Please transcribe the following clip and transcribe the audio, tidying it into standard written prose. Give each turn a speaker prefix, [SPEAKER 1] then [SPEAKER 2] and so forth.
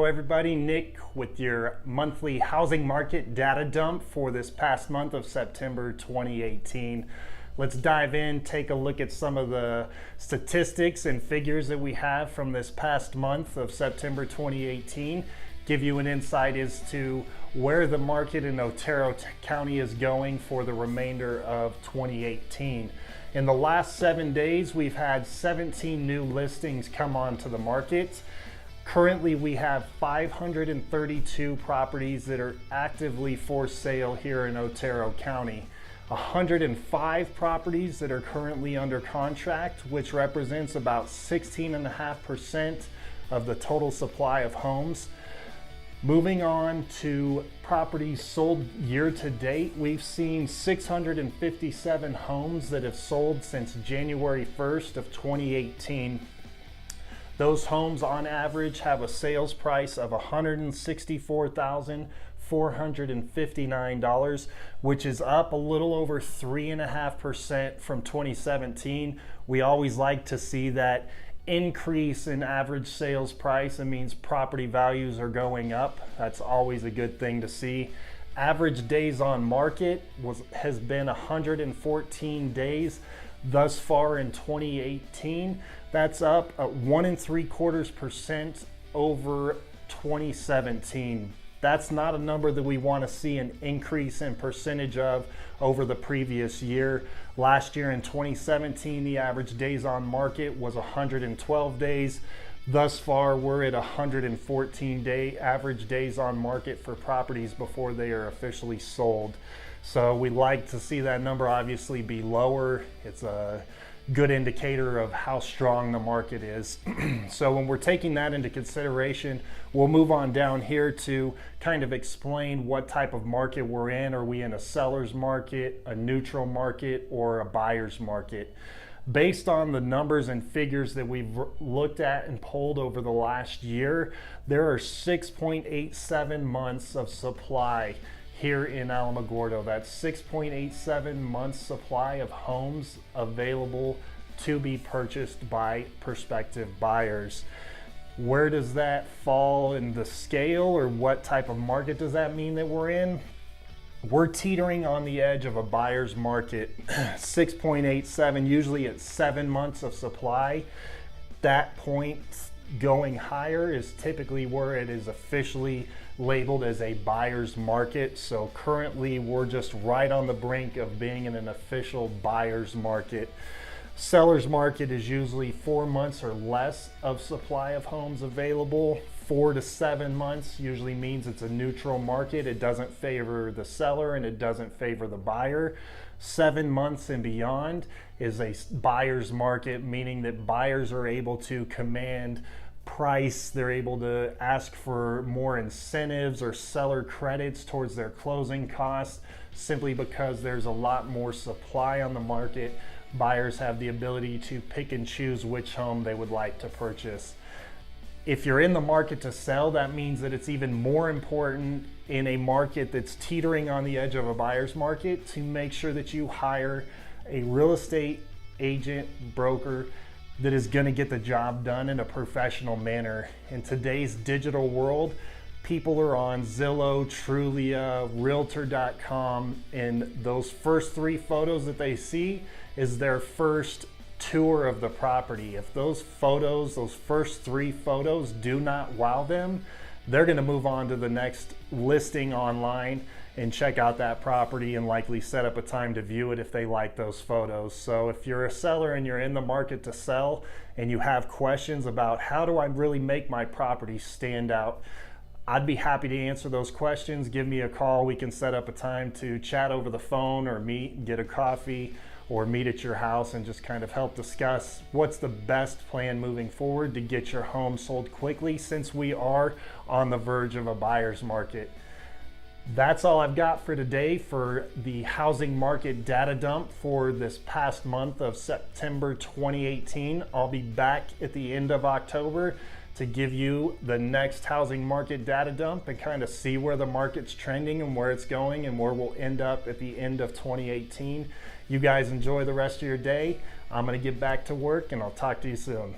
[SPEAKER 1] Hello everybody, Nick with your monthly housing market data dump for this past month of September 2018. Let's dive in, take a look at some of the statistics and figures that we have from this past month of September 2018. Give you an insight as to where the market in Otero County is going for the remainder of 2018. In the last 7 days, we've had 17 new listings come onto the market. Currently, we have 532 properties that are actively for sale here in Otero County. 105 properties that are currently under contract, which represents about 16.5% of the total supply of homes. Moving on to properties sold year to date, we've seen 657 homes that have sold since January 1st of 2018. Those homes on average have a sales price of $164,459, which is up a little over 3.5% from 2017. We always like to see that increase in average sales price. It means property values are going up. That's always a good thing to see. Average days on market has been 114 days thus far in 2018. That's up at 1.75% over 2017. That's not a number that we want to see an increase in percentage of over the previous year. Last year in 2017, the average days on market was 112 days. Thus far, we're at 114-day average days on market for properties before they are officially sold. So we like to see that number obviously be lower. It's a good indicator of how strong the market is. So when we're taking that into consideration, we'll move on down here to kind of explain what type of market we're in. Are we in a seller's market, a neutral market, or a buyer's market? Based on the numbers and figures that we've looked at and polled over the last year, there are 6.87 months of supply here in Alamogordo. That's 6.87 months supply of homes available to be purchased by prospective buyers. Where does that fall in the scale, or what type of market does that mean that we're in? We're teetering on the edge of a buyer's market. 6.87, usually it's 7 months of supply. That point going higher is typically where it is officially labeled as a buyer's market. So currently we're just right on the brink of being in an official buyer's market. Seller's market is usually 4 months or less of supply of homes available. 4 to 7 months usually means it's a neutral market. It doesn't favor the seller and it doesn't favor the buyer. 7 months and beyond is a buyer's market, meaning that buyers are able to command price. They're able to ask for more incentives or seller credits towards their closing costs simply because there's a lot more supply on the market. Buyers have the ability to pick and choose which home they would like to purchase. If you're in the market to sell, that means that it's even more important in a market that's teetering on the edge of a buyer's market to make sure that you hire a real estate agent, broker, that is going to get the job done in a professional manner. In today's digital world, people are on Zillow, Trulia, Realtor.com, and those first 3 photos that they see is their first tour of the property. If those photos, those first 3 photos do not wow them, they're going to move on to the next listing online and check out that property and likely set up a time to view it if they like those photos. So if you're a seller and you're in the market to sell and you have questions about how do I really make my property stand out, I'd be happy to answer those questions. Give me a call. We can set up a time to chat over the phone or meet, get a coffee, or meet at your house and just kind of help discuss what's the best plan moving forward to get your home sold quickly, since we are on the verge of a buyer's market. That's all I've got for today for the housing market data dump for this past month of September 2018. I'll be back at the end of October to give you the next housing market data dump and kind of see where the market's trending and where it's going and where we'll end up at the end of 2018. You guys enjoy the rest of your day. I'm going to get back to work and I'll talk to you soon.